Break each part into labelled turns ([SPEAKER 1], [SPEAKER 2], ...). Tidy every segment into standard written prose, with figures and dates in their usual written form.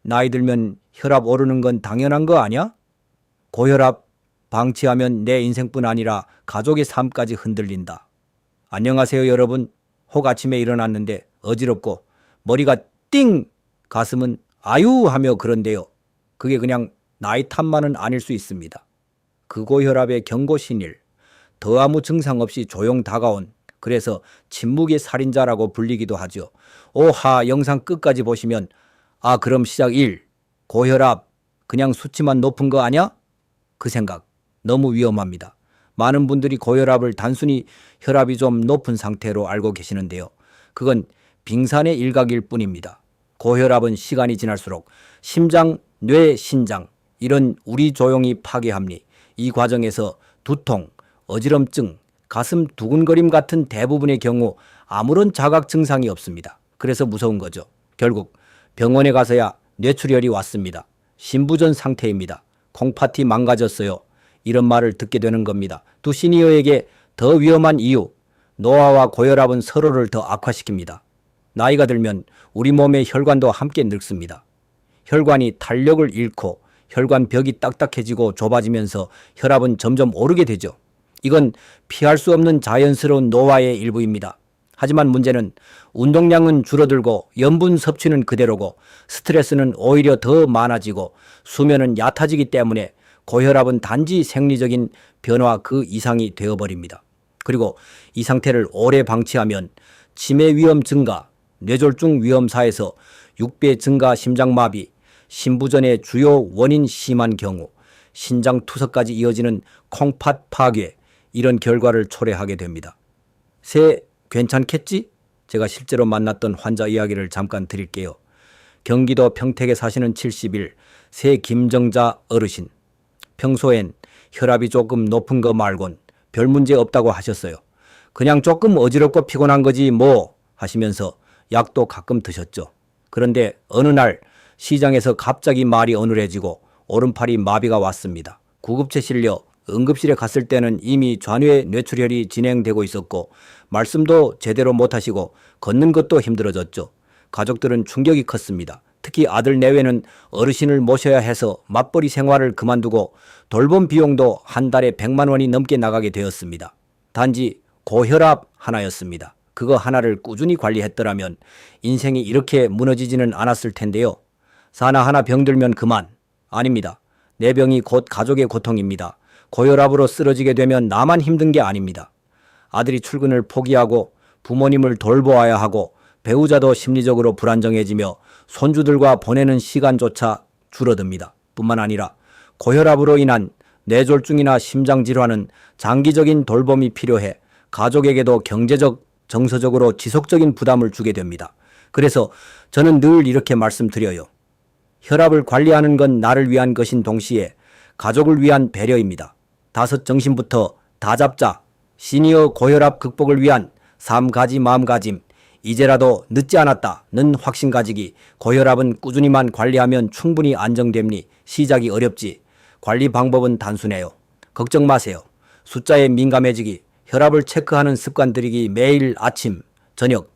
[SPEAKER 1] 나이 들면 혈압 오르는 건 당연한 거 아니야? 고혈압 방치하면 내 인생뿐 아니라 가족의 삶까지 흔들린다. 안녕하세요 여러분. 혹 아침에 일어났는데 어지럽고 머리가 띵! 가슴은 아유 하며 그런데요. 그게 그냥 나이 탓만은 아닐 수 있습니다. 그 고혈압의 경고신일, 더 아무 증상 없이 조용 다가온, 그래서 침묵의 살인자라고 불리기도 하죠. 오하, 영상 끝까지 보시면 그럼 시작 1. 고혈압 그냥 수치만 높은 거 아냐? 그 생각 너무 위험합니다. 많은 분들이 고혈압을 단순히 혈압이 좀 높은 상태로 알고 계시는데요. 그건 빙산의 일각일 뿐입니다. 고혈압은 시간이 지날수록 심장, 뇌, 신장 이런 우리 조용히 파괴합니. 이 과정에서 두통, 어지럼증, 가슴 두근거림 같은 대부분의 경우 아무런 자각 증상이 없습니다. 그래서 무서운 거죠. 결국 병원에 가서야 뇌출혈이 왔습니다. 신부전 상태입니다. 콩팥이 망가졌어요. 이런 말을 듣게 되는 겁니다. 두 시니어에게 더 위험한 이유, 노화와 고혈압은 서로를 더 악화시킵니다. 나이가 들면 우리 몸의 혈관도 함께 늙습니다. 혈관이 탄력을 잃고 혈관 벽이 딱딱해지고 좁아지면서 혈압은 점점 오르게 되죠. 이건 피할 수 없는 자연스러운 노화의 일부입니다. 하지만 문제는 운동량은 줄어들고 염분 섭취는 그대로고 스트레스는 오히려 더 많아지고 수면은 얕아지기 때문에 고혈압은 단지 생리적인 변화 그 이상이 되어버립니다. 그리고 이 상태를 오래 방치하면 치매 위험 증가, 뇌졸중 위험사에서 6배 증가 심장마비, 신부전의 주요 원인 심한 경우, 신장 투석까지 이어지는 콩팥 파괴, 이런 결과를 초래하게 됩니다. 새 괜찮겠지? 제가 실제로 만났던 환자 이야기를 잠깐 드릴게요. 경기도 평택에 사시는 70일 새 김정자 어르신. 평소엔 혈압이 조금 높은 거 말곤 별 문제 없다고 하셨어요. 그냥 조금 어지럽고 피곤한 거지 뭐 하시면서 약도 가끔 드셨죠. 그런데 어느 날 시장에서 갑자기 말이 어눌해지고 오른팔이 마비가 왔습니다. 구급차 실려 응급실에 갔을 때는 이미 좌뇌 뇌출혈이 진행되고 있었고 말씀도 제대로 못하시고 걷는 것도 힘들어졌죠. 가족들은 충격이 컸습니다. 특히 아들 내외는 어르신을 모셔야 해서 맞벌이 생활을 그만두고 돌봄 비용도 한 달에 100만 원이 넘게 나가게 되었습니다. 단지 고혈압 하나였습니다. 그거 하나를 꾸준히 관리했더라면 인생이 이렇게 무너지지는 않았을 텐데요. 사나하나 병들면 그만. 아닙니다. 내 병이 곧 가족의 고통입니다. 고혈압으로 쓰러지게 되면 나만 힘든 게 아닙니다. 아들이 출근을 포기하고 부모님을 돌보아야 하고 배우자도 심리적으로 불안정해지며 손주들과 보내는 시간조차 줄어듭니다. 뿐만 아니라 고혈압으로 인한 뇌졸중이나 심장질환은 장기적인 돌봄이 필요해 가족에게도 경제적, 정서적으로 지속적인 부담을 주게 됩니다. 그래서 저는 늘 이렇게 말씀드려요. 혈압을 관리하는 건 나를 위한 것인 동시에 가족을 위한 배려입니다. 5정신부터 다 잡자. 시니어 고혈압 극복을 위한 3가지 마음가짐. 이제라도 늦지 않았다는 확신 가지기. 고혈압은 꾸준히만 관리하면 충분히 안정됩니. 시작이 어렵지. 관리 방법은 단순해요. 걱정 마세요. 숫자에 민감해지기. 혈압을 체크하는 습관 들이기. 매일 아침, 저녁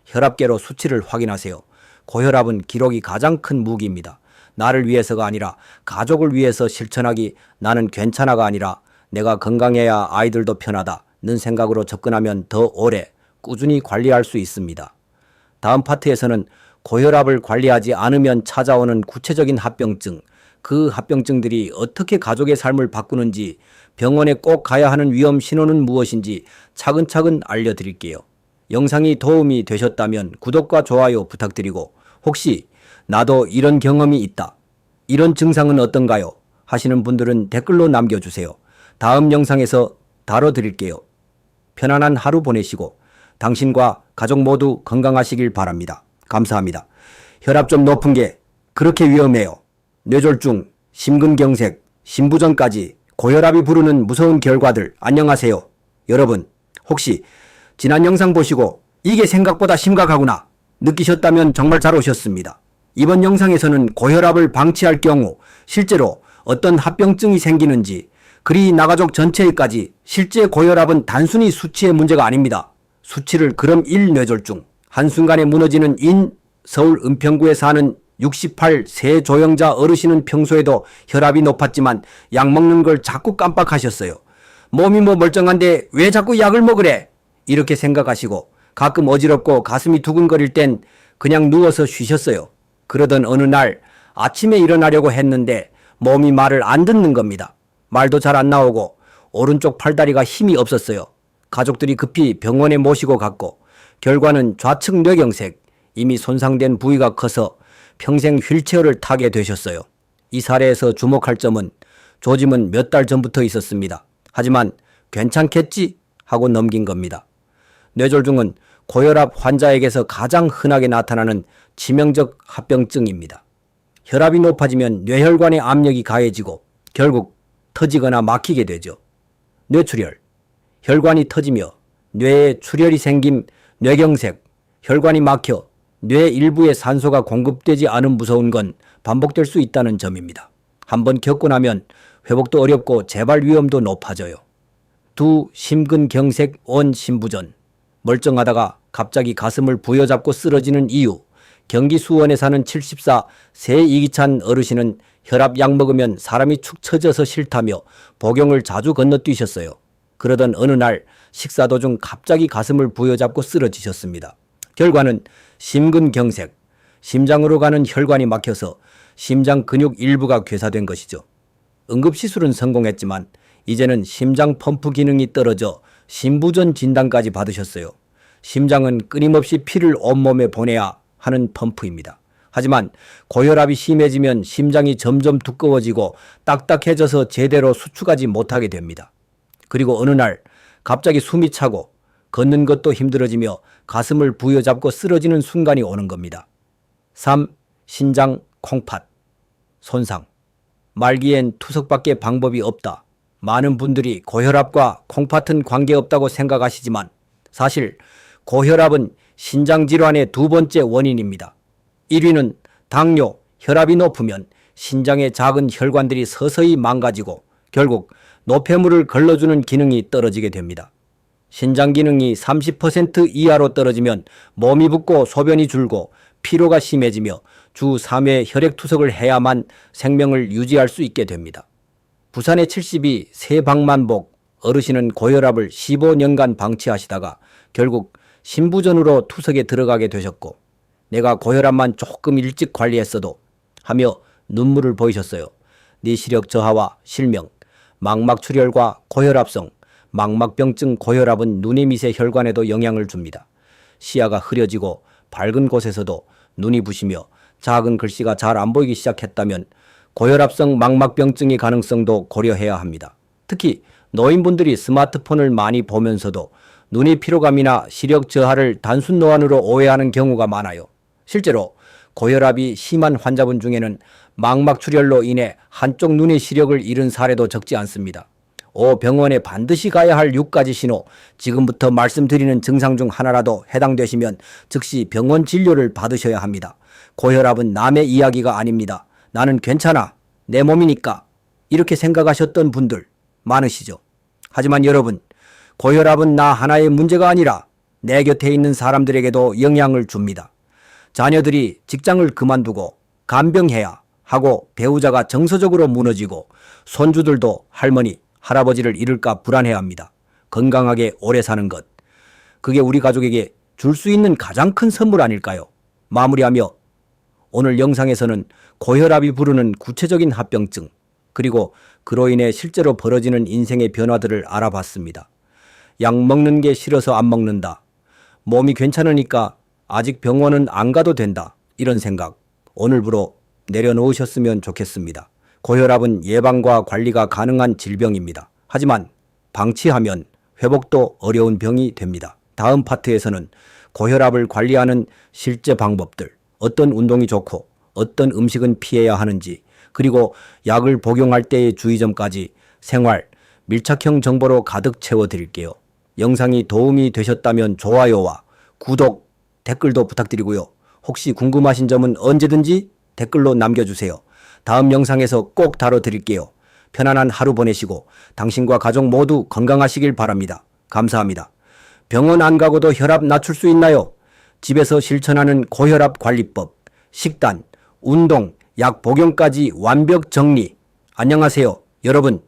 [SPEAKER 1] 혈압계로 수치를 확인하세요. 고혈압은 기록이 가장 큰 무기입니다. 나를 위해서가 아니라 가족을 위해서 실천하기. 나는 괜찮아가 아니라 내가 건강해야 아이들도 편하다는 생각으로 접근하면 더 오래 꾸준히 관리할 수 있습니다. 다음 파트에서는 고혈압을 관리하지 않으면 찾아오는 구체적인 합병증, 그 합병증들이 어떻게 가족의 삶을 바꾸는지, 병원에 꼭 가야 하는 위험 신호는 무엇인지 차근차근 알려드릴게요. 영상이 도움이 되셨다면 구독과 좋아요 부탁드리고, 혹시 나도 이런 경험이 있다, 이런 증상은 어떤가요? 하시는 분들은 댓글로 남겨주세요. 다음 영상에서 다뤄드릴게요. 편안한 하루 보내시고 당신과 가족 모두 건강하시길 바랍니다. 감사합니다. 혈압 좀 높은 게 그렇게 위험해요. 뇌졸중, 심근경색, 신부전까지 고혈압이 부르는 무서운 결과들. 안녕하세요. 여러분, 혹시 지난 영상 보시고 이게 생각보다 심각하구나 느끼셨다면 정말 잘 오셨습니다. 이번 영상에서는 고혈압을 방치할 경우 실제로 어떤 합병증이 생기는지, 그리 나가족 전체에까지 실제 고혈압은 단순히 수치의 문제가 아닙니다. 수치를 그럼 1 뇌졸중, 한순간에 무너지는 인 서울 은평구에 사는 68 세조영자 어르신은 평소에도 혈압이 높았지만 약 먹는 걸 자꾸 깜빡하셨어요. 몸이 뭐 멀쩡한데 왜 자꾸 약을 먹으래? 이렇게 생각하시고 가끔 어지럽고 가슴이 두근거릴 땐 그냥 누워서 쉬셨어요. 그러던 어느 날 아침에 일어나려고 했는데 몸이 말을 안 듣는 겁니다. 말도 잘 안 나오고 오른쪽 팔다리가 힘이 없었어요. 가족들이 급히 병원에 모시고 갔고 결과는 좌측 뇌경색, 이미 손상된 부위가 커서 평생 휠체어를 타게 되셨어요. 이 사례에서 주목할 점은 조짐은 몇 달 전부터 있었습니다. 하지만 괜찮겠지 하고 넘긴 겁니다. 뇌졸중은 고혈압 환자에게서 가장 흔하게 나타나는 치명적 합병증입니다. 혈압이 높아지면 뇌혈관의 압력이 가해지고 결국 터지거나 막히게 되죠. 뇌출혈, 혈관이 터지며 뇌에 출혈이 생김 뇌경색, 혈관이 막혀 뇌 일부에 산소가 공급되지 않은 무서운 건 반복될 수 있다는 점입니다. 한번 겪고 나면 회복도 어렵고 재발 위험도 높아져요. 두 심근경색 원심부전, 멀쩡하다가 갑자기 가슴을 부여잡고 쓰러지는 이유. 경기 수원에 사는 74 세이기찬 어르신은 혈압 약 먹으면 사람이 축 처져서 싫다며 복용을 자주 건너뛰셨어요. 그러던 어느 날 식사 도중 갑자기 가슴을 부여잡고 쓰러지셨습니다. 결과는 심근경색, 심장으로 가는 혈관이 막혀서 심장 근육 일부가 괴사된 것이죠. 응급시술은 성공했지만 이제는 심장 펌프 기능이 떨어져 심부전 진단까지 받으셨어요. 심장은 끊임없이 피를 온몸에 보내야 하는 펌프입니다. 하지만 고혈압이 심해지면 심장이 점점 두꺼워지고 딱딱해져서 제대로 수축하지 못하게 됩니다. 그리고 어느 날 갑자기 숨이 차고 걷는 것도 힘들어지며 가슴을 부여잡고 쓰러지는 순간이 오는 겁니다. 3. 신장 콩팥 손상. 말기엔 투석밖에 방법이 없다. 많은 분들이 고혈압과 콩팥은 관계없다고 생각하시지만 사실 고혈압은 신장질환의 두 번째 원인입니다. 1위는 당뇨, 혈압이 높으면 신장의 작은 혈관들이 서서히 망가지고 결국 노폐물을 걸러주는 기능이 떨어지게 됩니다. 신장 기능이 30% 이하로 떨어지면 몸이 붓고 소변이 줄고 피로가 심해지며 주 3회 혈액투석을 해야만 생명을 유지할 수 있게 됩니다. 부산의 72 세방만복 어르신은 고혈압을 15년간 방치하시다가 결국 심부전으로 투석에 들어가게 되셨고 내가 고혈압만 조금 일찍 관리했어도 하며 눈물을 보이셨어요. 뇌시력 저하와 실명, 망막출혈과 고혈압성, 망막병증 고혈압은 눈의 밑의 혈관에도 영향을 줍니다. 시야가 흐려지고 밝은 곳에서도 눈이 부시며 작은 글씨가 잘 안 보이기 시작했다면 고혈압성 망막병증의 가능성도 고려해야 합니다. 특히 노인분들이 스마트폰을 많이 보면서도 눈의 피로감이나 시력 저하를 단순 노안으로 오해하는 경우가 많아요. 실제로 고혈압이 심한 환자분 중에는 망막출혈로 인해 한쪽 눈의 시력을 잃은 사례도 적지 않습니다. 병원에 반드시 가야 할 6가지 신호, 지금부터 말씀드리는 증상 중 하나라도 해당되시면 즉시 병원 진료를 받으셔야 합니다. 고혈압은 남의 이야기가 아닙니다. 나는 괜찮아, 내 몸이니까 이렇게 생각하셨던 분들 많으시죠. 하지만 여러분, 고혈압은 나 하나의 문제가 아니라 내 곁에 있는 사람들에게도 영향을 줍니다. 자녀들이 직장을 그만두고 간병해야 하고 배우자가 정서적으로 무너지고 손주들도 할머니, 할아버지를 잃을까 불안해합니다. 건강하게 오래 사는 것, 그게 우리 가족에게 줄 수 있는 가장 큰 선물 아닐까요? 마무리하며 오늘 영상에서는 고혈압이 부르는 구체적인 합병증 그리고 그로 인해 실제로 벌어지는 인생의 변화들을 알아봤습니다. 약 먹는 게 싫어서 안 먹는다. 몸이 괜찮으니까 아직 병원은 안 가도 된다. 이런 생각 오늘부로 내려놓으셨으면 좋겠습니다. 고혈압은 예방과 관리가 가능한 질병입니다. 하지만 방치하면 회복도 어려운 병이 됩니다. 다음 파트에서는 고혈압을 관리하는 실제 방법들, 어떤 운동이 좋고 어떤 음식은 피해야 하는지, 그리고 약을 복용할 때의 주의점까지 생활, 밀착형 정보로 가득 채워드릴게요. 영상이 도움이 되셨다면 좋아요와 구독, 댓글도 부탁드리고요. 혹시 궁금하신 점은 언제든지 댓글로 남겨주세요. 다음 영상에서 꼭 다뤄드릴게요. 편안한 하루 보내시고 당신과 가족 모두 건강하시길 바랍니다. 감사합니다. 병원 안 가고도 혈압 낮출 수 있나요? 집에서 실천하는 고혈압 관리법, 식단, 운동, 약 복용까지 완벽 정리. 안녕하세요. 여러분,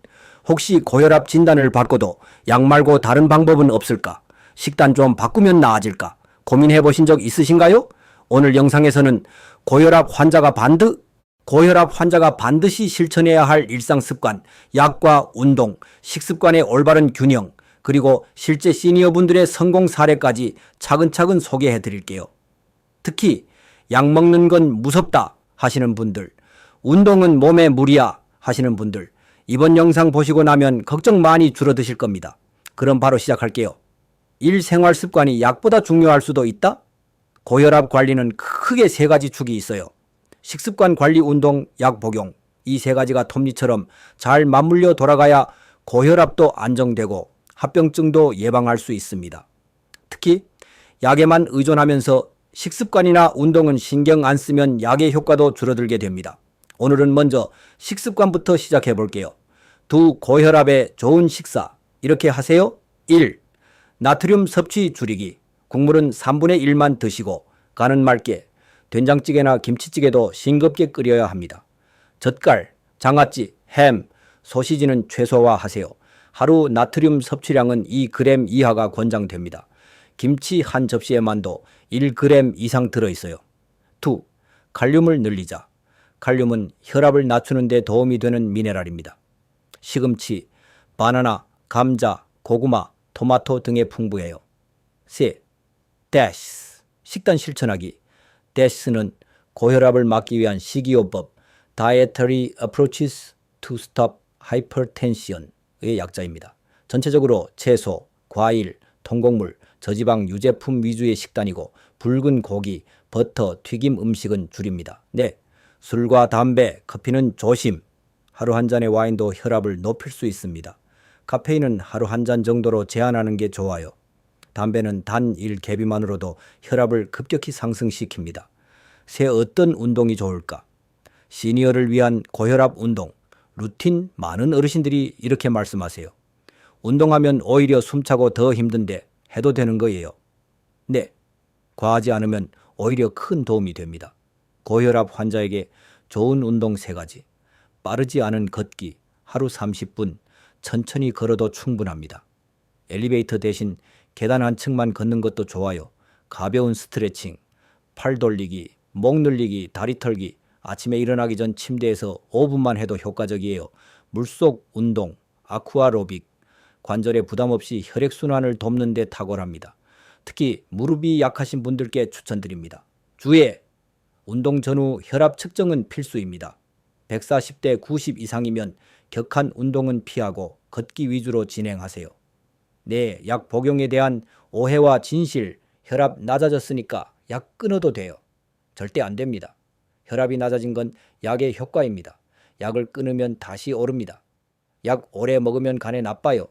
[SPEAKER 1] 혹시 고혈압 진단을 받고도 약 말고 다른 방법은 없을까? 식단 좀 바꾸면 나아질까? 고민해 보신 적 있으신가요? 오늘 영상에서는 고혈압 환자가 반드시 실천해야 할 일상습관, 약과 운동, 식습관의 올바른 균형, 그리고 실제 시니어분들의 성공 사례까지 차근차근 소개해 드릴게요. 특히 약 먹는 건 무섭다 하시는 분들, 운동은 몸에 무리야 하시는 분들, 이번 영상 보시고 나면 걱정 많이 줄어드실 겁니다. 그럼 바로 시작할게요. 일생활 습관이 약보다 중요할 수도 있다? 고혈압 관리는 크게 세 가지 축이 있어요. 식습관 관리, 운동, 약 복용. 이 세 가지가 톱니처럼 잘 맞물려 돌아가야 고혈압도 안정되고 합병증도 예방할 수 있습니다. 특히 약에만 의존하면서 식습관이나 운동은 신경 안 쓰면 약의 효과도 줄어들게 됩니다. 오늘은 먼저 식습관부터 시작해 볼게요. 두 고혈압에 좋은 식사. 이렇게 하세요. 1. 나트륨 섭취 줄이기. 국물은 3분의 1만 드시고 간은 맑게, 된장찌개나 김치찌개도 싱겁게 끓여야 합니다. 젓갈, 장아찌, 햄, 소시지는 최소화하세요. 하루 나트륨 섭취량은 2g 이하가 권장됩니다. 김치 한 접시에만도 1g 이상 들어있어요. 2. 칼륨을 늘리자. 칼륨은 혈압을 낮추는 데 도움이 되는 미네랄입니다. 시금치, 바나나, 감자, 고구마, 토마토 등에 풍부해요. 3. DASH, 식단 실천하기. DASH는 고혈압을 막기 위한 식이요법, Dietary Approaches to Stop Hypertension의 약자입니다. 전체적으로 채소, 과일, 통곡물, 저지방 유제품 위주의 식단이고 붉은 고기, 버터, 튀김 음식은 줄입니다. 네, 술과 담배, 커피는 조심. 하루 한 잔의 와인도 혈압을 높일 수 있습니다. 카페인은 하루 한 잔 정도로 제한하는 게 좋아요. 담배는 단 1개비만으로도 혈압을 급격히 상승시킵니다. 새 어떤 운동이 좋을까? 시니어를 위한 고혈압 운동, 루틴. 많은 어르신들이 이렇게 말씀하세요. 운동하면 오히려 숨차고 더 힘든데 해도 되는 거예요. 네, 과하지 않으면 오히려 큰 도움이 됩니다. 고혈압 환자에게 좋은 운동 3가지. 빠르지 않은 걷기, 하루 30분, 천천히 걸어도 충분합니다. 엘리베이터 대신 계단 한 층만 걷는 것도 좋아요. 가벼운 스트레칭, 팔 돌리기, 목 늘리기, 다리 털기. 아침에 일어나기 전 침대에서 5분만 해도 효과적이에요. 물속 운동, 아쿠아로빅. 관절에 부담 없이 혈액순환을 돕는 데 탁월합니다. 특히 무릎이 약하신 분들께 추천드립니다. 주의! 운동 전후 혈압 측정은 필수입니다. 140대 90 이상이면 격한 운동은 피하고 걷기 위주로 진행하세요. 네, 약 복용에 대한 오해와 진실, 혈압 낮아졌으니까 약 끊어도 돼요. 절대 안 됩니다. 혈압이 낮아진 건 약의 효과입니다. 약을 끊으면 다시 오릅니다. 약 오래 먹으면 간에 나빠요.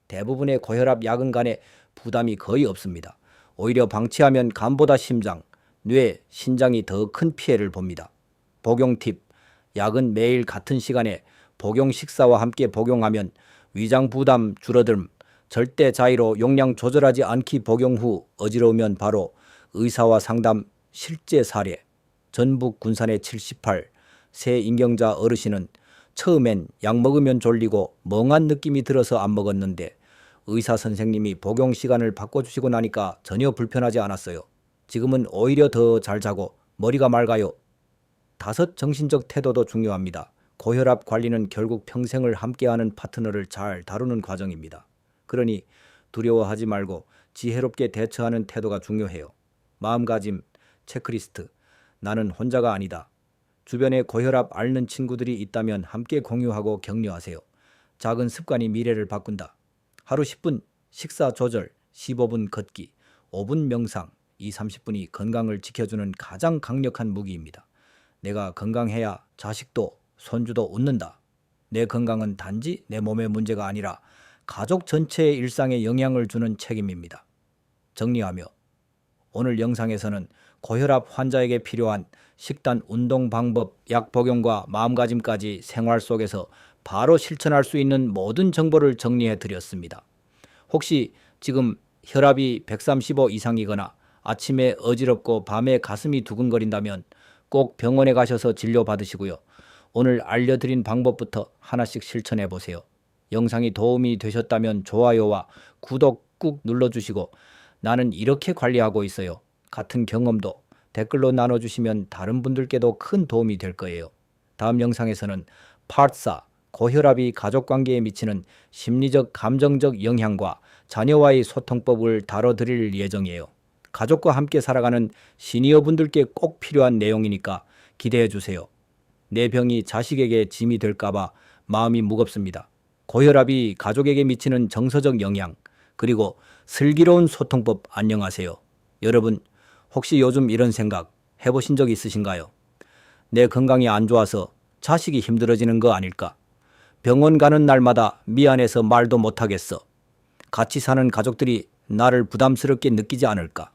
[SPEAKER 1] 대부분의 고혈압 약은 간에 부담이 거의 없습니다. 오히려 방치하면 간보다 심장, 뇌, 신장이 더 큰 피해를 봅니다. 복용 팁. 약은 매일 같은 시간에 복용 식사와 함께 복용하면 위장 부담 줄어듦, 절대 자의로 용량 조절하지 않기. 복용 후 어지러우면 바로 의사와 상담. 실제 사례. 전북 군산의 78, 새 임경자 어르신은 처음엔 약 먹으면 졸리고 멍한 느낌이 들어서 안 먹었는데 의사 선생님이 복용 시간을 바꿔주시고 나니까 전혀 불편하지 않았어요. 지금은 오히려 더 잘 자고 머리가 맑아요. 5. 정신적 태도도 중요합니다. 고혈압 관리는 결국 평생을 함께하는 파트너를 잘 다루는 과정입니다. 그러니 두려워하지 말고 지혜롭게 대처하는 태도가 중요해요. 마음가짐, 체크리스트. 나는 혼자가 아니다. 주변에 고혈압 앓는 친구들이 있다면 함께 공유하고 격려하세요. 작은 습관이 미래를 바꾼다. 하루 10분 식사 조절, 15분 걷기, 5분 명상, 30분이 건강을 지켜주는 가장 강력한 무기입니다. 내가 건강해야 자식도 손주도 웃는다. 내 건강은 단지 내 몸의 문제가 아니라 가족 전체의 일상에 영향을 주는 책임입니다. 정리하며 오늘 영상에서는 고혈압 환자에게 필요한 식단, 운동 방법, 약 복용과 마음가짐까지 생활 속에서 바로 실천할 수 있는 모든 정보를 정리해 드렸습니다. 혹시 지금 혈압이 135 이상이거나 아침에 어지럽고 밤에 가슴이 두근거린다면 꼭 병원에 가셔서 진료 받으시고요. 오늘 알려드린 방법부터 하나씩 실천해 보세요. 영상이 도움이 되셨다면 좋아요와 구독 꾹 눌러주시고 나는 이렇게 관리하고 있어요. 같은 경험도 댓글로 나눠주시면 다른 분들께도 큰 도움이 될 거예요. 다음 영상에서는 파트 4 고혈압이 가족관계에 미치는 심리적 감정적 영향과 자녀와의 소통법을 다뤄드릴 예정이에요. 가족과 함께 살아가는 시니어분들께 꼭 필요한 내용이니까 기대해 주세요. 내 병이 자식에게 짐이 될까봐 마음이 무겁습니다. 고혈압이 가족에게 미치는 정서적 영향, 그리고 슬기로운 소통법 안녕하세요. 여러분, 혹시 요즘 이런 생각 해보신 적 있으신가요? 내 건강이 안 좋아서 자식이 힘들어지는 거 아닐까? 병원 가는 날마다 미안해서 말도 못하겠어. 같이 사는 가족들이 나를 부담스럽게 느끼지 않을까?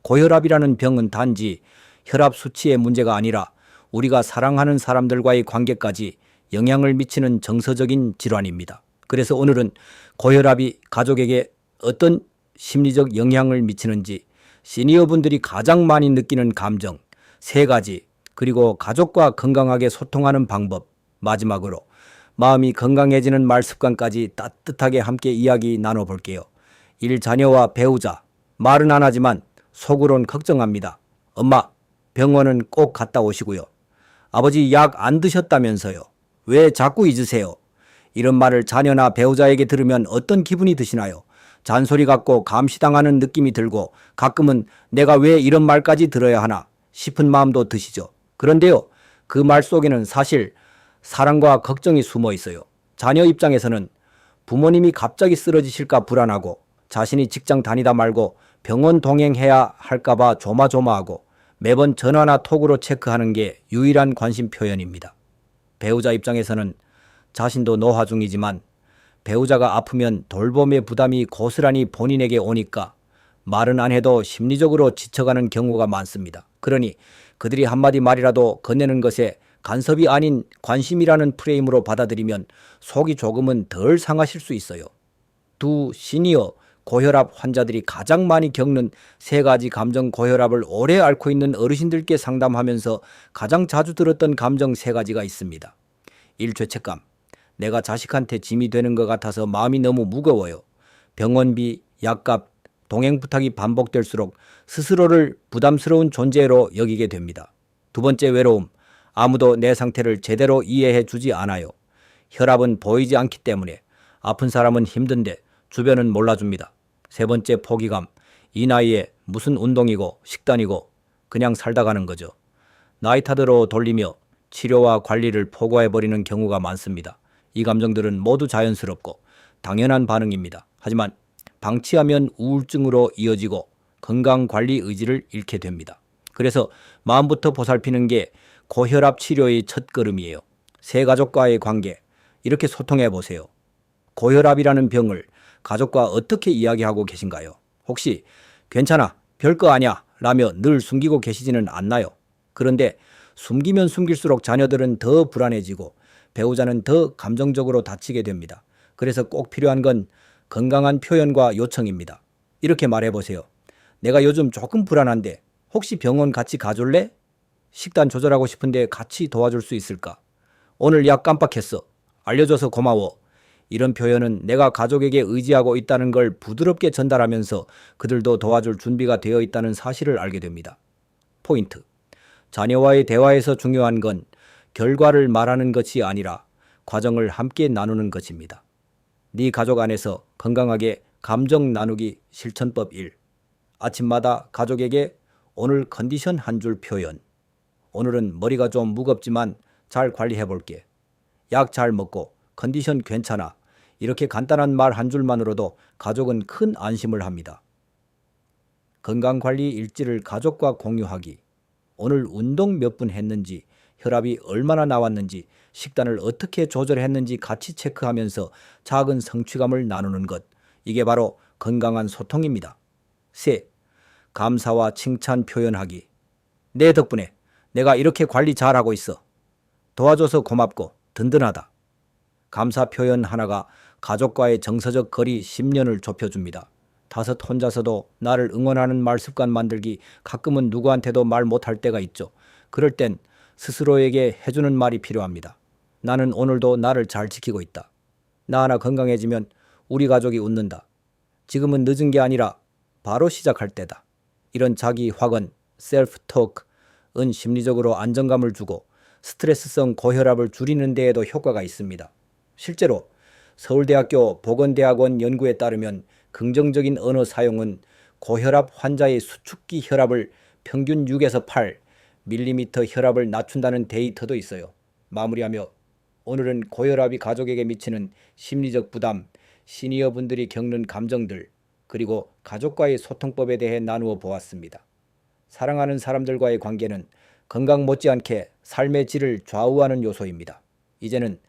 [SPEAKER 1] 고혈압이라는 병은 단지 혈압 수치의 문제가 아니라 우리가 사랑하는 사람들과의 관계까지 영향을 미치는 정서적인 질환입니다. 그래서 오늘은 고혈압이 가족에게 어떤 심리적 영향을 미치는지, 시니어분들이 가장 많이 느끼는 감정 3가지, 그리고 가족과 건강하게 소통하는 방법, 마지막으로 마음이 건강해지는 말습관까지 따뜻하게 함께 이야기 나눠볼게요. 자녀와 배우자, 말은 안 하지만 속으론 걱정합니다. 엄마, 병원은 꼭 갔다 오시고요. 아버지 약 안 드셨다면서요. 왜 자꾸 잊으세요? 이런 말을 자녀나 배우자에게 들으면 어떤 기분이 드시나요? 잔소리 같고 감시당하는 느낌이 들고 가끔은 내가 왜 이런 말까지 들어야 하나 싶은 마음도 드시죠. 그런데요, 그 말 속에는 사실 사랑과 걱정이 숨어 있어요. 자녀 입장에서는 부모님이 갑자기 쓰러지실까 불안하고 자신이 직장 다니다 말고 병원 동행해야 할까봐 조마조마하고 매번 전화나 톡으로 체크하는 게 유일한 관심 표현입니다. 배우자 입장에서는 자신도 노화 중이지만 배우자가 아프면 돌봄의 부담이 고스란히 본인에게 오니까 말은 안 해도 심리적으로 지쳐가는 경우가 많습니다. 그러니 그들이 한마디 말이라도 건네는 것에 간섭이 아닌 관심이라는 프레임으로 받아들이면 속이 조금은 덜 상하실 수 있어요. 두 시니어 고혈압 환자들이 가장 많이 겪는 3가지 감정 고혈압을 오래 앓고 있는 어르신들께 상담하면서 가장 자주 들었던 감정 3가지가 있습니다. 1. 죄책감. 내가 자식한테 짐이 되는 것 같아서 마음이 너무 무거워요. 병원비, 약값, 동행 부탁이 반복될수록 스스로를 부담스러운 존재로 여기게 됩니다. 2번째 외로움. 아무도 내 상태를 제대로 이해해 주지 않아요. 혈압은 보이지 않기 때문에 아픈 사람은 힘든데 주변은 몰라줍니다. 3번째 포기감. 이 나이에 무슨 운동이고 식단이고 그냥 살다 가는 거죠. 나이 탓으로 돌리며 치료와 관리를 포기해버리는 경우가 많습니다. 이 감정들은 모두 자연스럽고 당연한 반응입니다. 하지만 방치하면 우울증으로 이어지고 건강관리 의지를 잃게 됩니다. 그래서 마음부터 보살피는 게 고혈압 치료의 첫걸음이에요. 새 가족과의 관계, 이렇게 소통해 보세요. 고혈압이라는 병을 가족과 어떻게 이야기하고 계신가요? 혹시 괜찮아, 별거 아니야 라며 늘 숨기고 계시지는 않나요? 그런데 숨기면 숨길수록 자녀들은 더 불안해지고 배우자는 더 감정적으로 다치게 됩니다. 그래서 꼭 필요한 건 건강한 표현과 요청입니다. 이렇게 말해보세요. 내가 요즘 조금 불안한데 혹시 병원 같이 가줄래? 식단 조절하고 싶은데 같이 도와줄 수 있을까? 오늘 약 깜빡했어. 알려줘서 고마워. 이런 표현은 내가 가족에게 의지하고 있다는 걸 부드럽게 전달하면서 그들도 도와줄 준비가 되어 있다는 사실을 알게 됩니다. 포인트. 자녀와의 대화에서 중요한 건 결과를 말하는 것이 아니라 과정을 함께 나누는 것입니다. 네 가족 안에서 건강하게 감정 나누기 실천법 1. 아침마다 가족에게 오늘 컨디션 한 줄 표현. 오늘은 머리가 좀 무겁지만 잘 관리해 볼게. 약 잘 먹고 컨디션 괜찮아. 이렇게 간단한 말 한 줄만으로도 가족은 큰 안심을 합니다. 건강관리 일지를 가족과 공유하기. 오늘 운동 몇 분 했는지, 혈압이 얼마나 나왔는지, 식단을 어떻게 조절했는지 같이 체크하면서 작은 성취감을 나누는 것. 이게 바로 건강한 소통입니다. 셋, 감사와 칭찬 표현하기. 내 덕분에 내가 이렇게 관리 잘하고 있어. 도와줘서 고맙고 든든하다. 감사 표현 하나가 가족과의 정서적 거리 10년을 좁혀줍니다. 5, 혼자서도 나를 응원하는 말 습관 만들기. 가끔은 누구한테도 말 못할 때가 있죠. 그럴 땐 스스로에게 해주는 말이 필요합니다. 나는 오늘도 나를 잘 지키고 있다. 나 하나 건강해지면 우리 가족이 웃는다. 지금은 늦은 게 아니라 바로 시작할 때다. 이런 자기 확언, 셀프 토크은 심리적으로 안정감을 주고 스트레스성 고혈압을 줄이는 데에도 효과가 있습니다. 실제로 서울대학교 보건대학원 연구에 따르면 긍정적인 언어 사용은 고혈압 환자의 수축기 혈압을 평균 6에서 8mm 혈압을 낮춘다는 데이터도 있어요. 마무리하며 오늘은 고혈압이 가족에게 미치는 심리적 부담, 시니어분들이 겪는 감정들, 그리고 가족과의 소통법에 대해 나누어 보았습니다. 사랑하는 사람들과의 관계는 건강 못지않게 삶의 질을 좌우하는 요소입니다. 이제는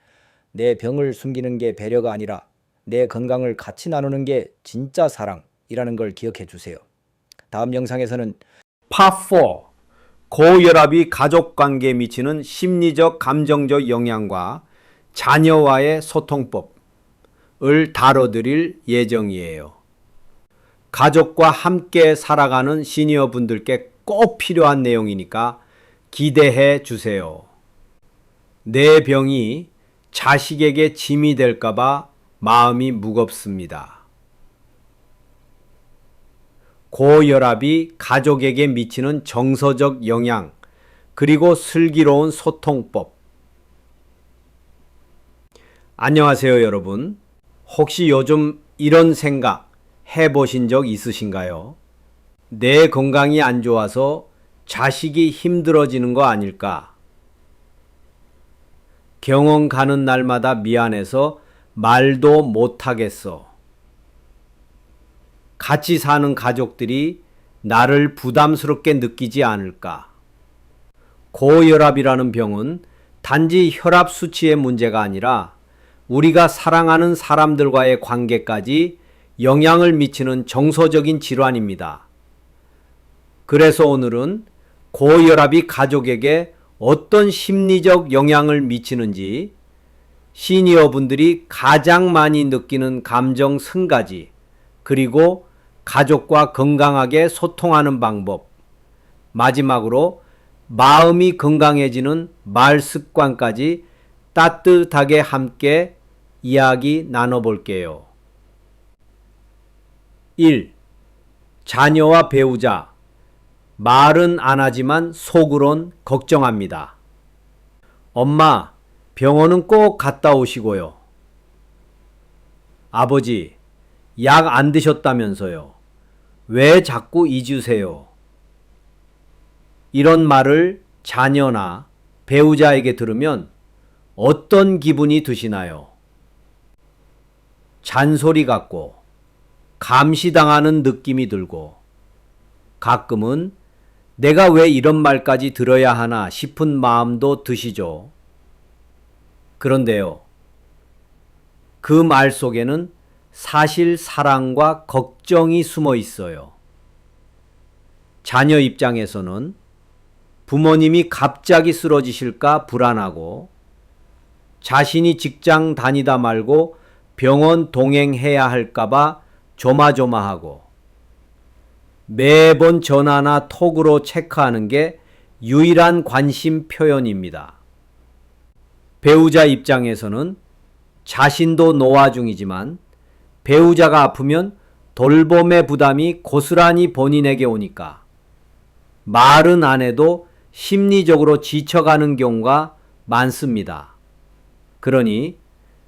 [SPEAKER 1] 내 병을 숨기는 게 배려가 아니라 내 건강을 같이 나누는 게 진짜 사랑이라는 걸 기억해 주세요. 다음 영상에서는
[SPEAKER 2] 파4 고혈압이 가족관계에 미치는 심리적 감정적 영향과 자녀와의 소통법을 다뤄드릴 예정이에요. 가족과 함께 살아가는 시니어분들께 꼭 필요한 내용이니까 기대해 주세요. 내 병이 자식에게 짐이 될까봐 마음이 무겁습니다. 고혈압이 가족에게 미치는 정서적 영향, 그리고 슬기로운 소통법. 안녕하세요, 여러분. 혹시 요즘 이런 생각 해보신 적 있으신가요? 내 건강이 안 좋아서 자식이 힘들어지는 거 아닐까? 병원 가는 날마다 미안해서 말도 못하겠어. 같이 사는 가족들이 나를 부담스럽게 느끼지 않을까? 고혈압이라는 병은 단지 혈압 수치의 문제가 아니라 우리가 사랑하는 사람들과의 관계까지 영향을 미치는 정서적인 질환입니다. 그래서 오늘은 고혈압이 가족에게 어떤 심리적 영향을 미치는지, 시니어분들이 가장 많이 느끼는 감정 3가지, 그리고 가족과 건강하게 소통하는 방법, 마지막으로 마음이 건강해지는 말 습관까지 따뜻하게 함께 이야기 나눠볼게요. 1. 자녀와 배우자. 말은 안 하지만 속으론 걱정합니다. 엄마, 병원은 꼭 갔다 오시고요. 아버지, 약 안 드셨다면서요. 왜 자꾸 잊으세요? 이런 말을 자녀나 배우자에게 들으면 어떤 기분이 드시나요? 잔소리 같고 감시당하는 느낌이 들고 가끔은 내가 왜 이런 말까지 들어야 하나 싶은 마음도 드시죠. 그런데요, 그 말 속에는 사실 사랑과 걱정이 숨어 있어요. 자녀 입장에서는 부모님이 갑자기 쓰러지실까 불안하고, 자신이 직장 다니다 말고 병원 동행해야 할까봐 조마조마하고, 매번 전화나 톡으로 체크하는 게 유일한 관심 표현입니다. 배우자 입장에서는 자신도 노화 중이지만 배우자가 아프면 돌봄의 부담이 고스란히 본인에게 오니까 말은 안 해도 심리적으로 지쳐가는 경우가 많습니다. 그러니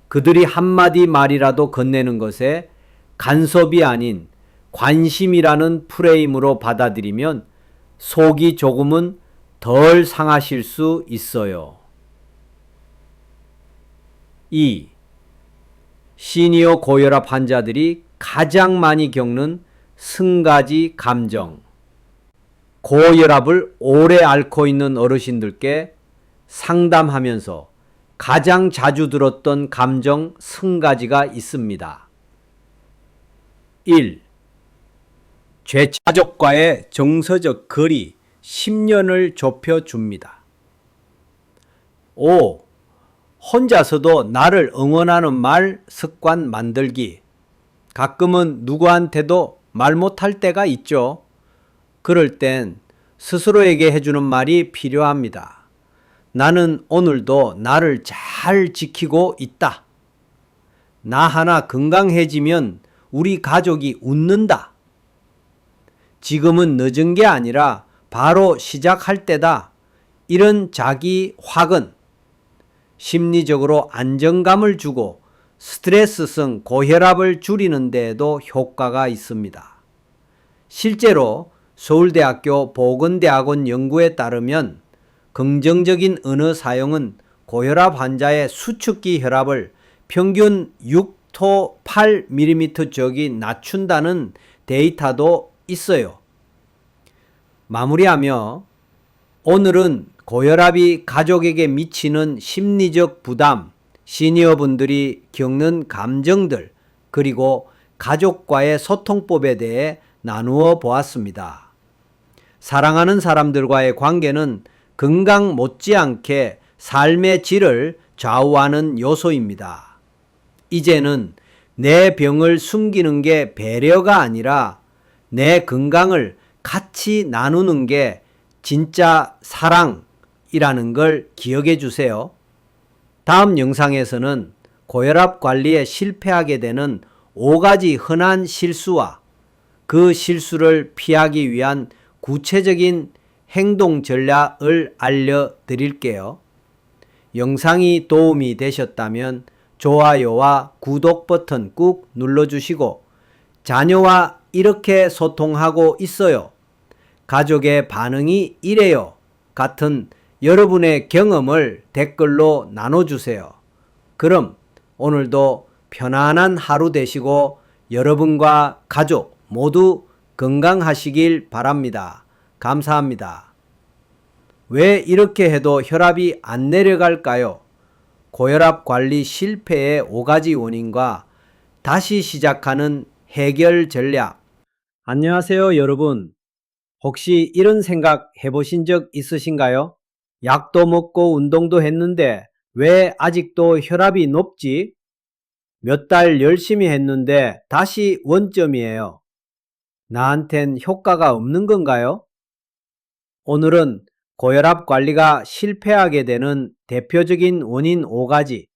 [SPEAKER 2] 그들이 한마디 말이라도 건네는 것에 간섭이 아닌 관심이라는 프레임으로 받아들이면 속이 조금은 덜 상하실 수 있어요. 2. 시니어 고혈압 환자들이 가장 많이 겪는 3가지 감정. 고혈압을 오래 앓고 있는 어르신들께 상담하면서 가장 자주 들었던 감정 3가지가 있습니다. 1. 가족과의 정서적 거리 10년을 좁혀줍니다. 5. 혼자서도 나를 응원하는 말 습관 만들기. 가끔은 누구한테도 말 못할 때가 있죠. 그럴 땐 스스로에게 해주는 말이 필요합니다. 나는 오늘도 나를 잘 지키고 있다. 나 하나 건강해지면 우리 가족이 웃는다. 지금은 늦은 게 아니라 바로 시작할 때다. 이런 자기 확언, 심리적으로 안정감을 주고 스트레스성 고혈압을 줄이는 데에도 효과가 있습니다. 실제로 서울대학교 보건대학원 연구에 따르면 긍정적인 언어 사용은 고혈압 환자의 수축기 혈압을 평균 6토 8mm 쪽이 낮춘다는 데이터도 있어요. 마무리하며 오늘은 고혈압이 가족에게 미치는 심리적 부담, 시니어분들이 겪는 감정들, 그리고 가족과의 소통법에 대해 나누어 보았습니다. 사랑하는 사람들과의 관계는 건강 못지않게 삶의 질을 좌우하는 요소입니다. 이제는 내 병을 숨기는 게 배려가 아니라 내 건강을 같이 나누는 게 진짜 사랑이라는 걸 기억해 주세요. 다음 영상에서는 고혈압 관리에 실패하게 되는 5가지 흔한 실수와 그 실수를 피하기 위한 구체적인 행동 전략을 알려드릴게요. 영상이 도움이 되셨다면 좋아요와 구독 버튼 꾹 눌러주시고 자녀와 이렇게 소통하고 있어요. 가족의 반응이 이래요. 같은 여러분의 경험을 댓글로 나눠주세요. 그럼 오늘도 편안한 하루 되시고 여러분과 가족 모두 건강하시길 바랍니다. 감사합니다. 왜 이렇게 해도 혈압이 안 내려갈까요? 고혈압 관리 실패의 5가지 원인과 다시 시작하는 해결 전략. 안녕하세요, 여러분. 혹시 이런 생각 해보신 적 있으신가요? 약도 먹고 운동도 했는데 왜 아직도 혈압이 높지? 몇 달 열심히 했는데 다시 원점이에요. 나한텐 효과가 없는 건가요? 오늘은 고혈압 관리가 실패하게 되는 대표적인 원인 5가지,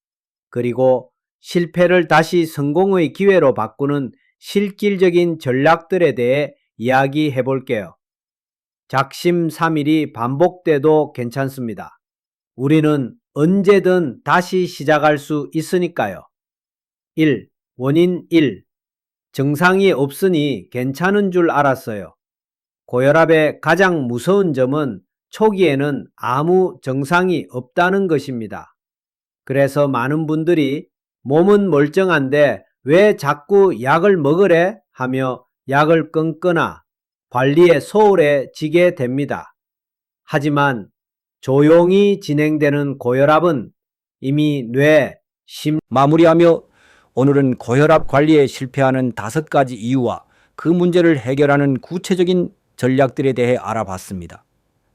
[SPEAKER 2] 그리고 실패를 다시 성공의 기회로 바꾸는 실질적인 전략들에 대해 이야기해 볼게요. 작심삼일이 반복돼도 괜찮습니다. 우리는 언제든 다시 시작할 수 있으니까요. 1. 원인 1. 증상이 없으니 괜찮은 줄 알았어요. 고혈압의 가장 무서운 점은 초기에는 아무 증상이 없다는 것입니다. 그래서 많은 분들이 몸은 멀쩡한데 왜 자꾸 약을 먹으래? 하며 약을 끊거나 관리에 소홀해지게 됩니다. 하지만 조용히 진행되는 고혈압은 이미 뇌,
[SPEAKER 1] 마무리하며 오늘은 고혈압 관리에 실패하는 5가지 이유와 그 문제를 해결하는 구체적인 전략들에 대해 알아봤습니다.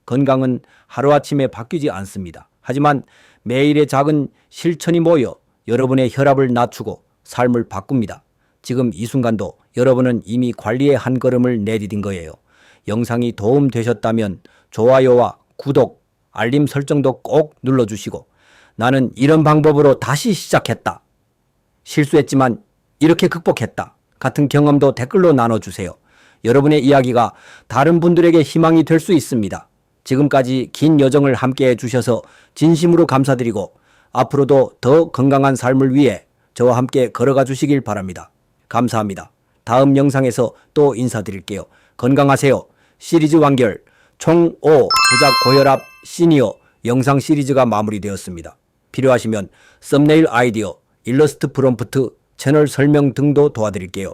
[SPEAKER 1] 건강은 하루아침에 바뀌지 않습니다. 하지만 매일의 작은 실천이 모여 여러분의 혈압을 낮추고 삶을 바꿉니다. 지금 이 순간도 여러분은 이미 관리의 한 걸음을 내디딘 거예요. 영상이 도움되셨다면 좋아요와 구독, 알림 설정도 꼭 눌러주시고 나는 이런 방법으로 다시 시작했다. 실수했지만 이렇게 극복했다. 같은 경험도 댓글로 나눠주세요. 여러분의 이야기가 다른 분들에게 희망이 될 수 있습니다. 지금까지 긴 여정을 함께 해주셔서 진심으로 감사드리고 앞으로도 더 건강한 삶을 위해 저와 함께 걸어가 주시길 바랍니다. 감사합니다. 다음 영상에서 또 인사드릴게요. 건강하세요. 시리즈 완결 총 5 부작 고혈압 시니어 영상 시리즈가 마무리되었습니다. 필요하시면 썸네일 아이디어, 일러스트 프롬프트, 채널 설명 등도 도와드릴게요.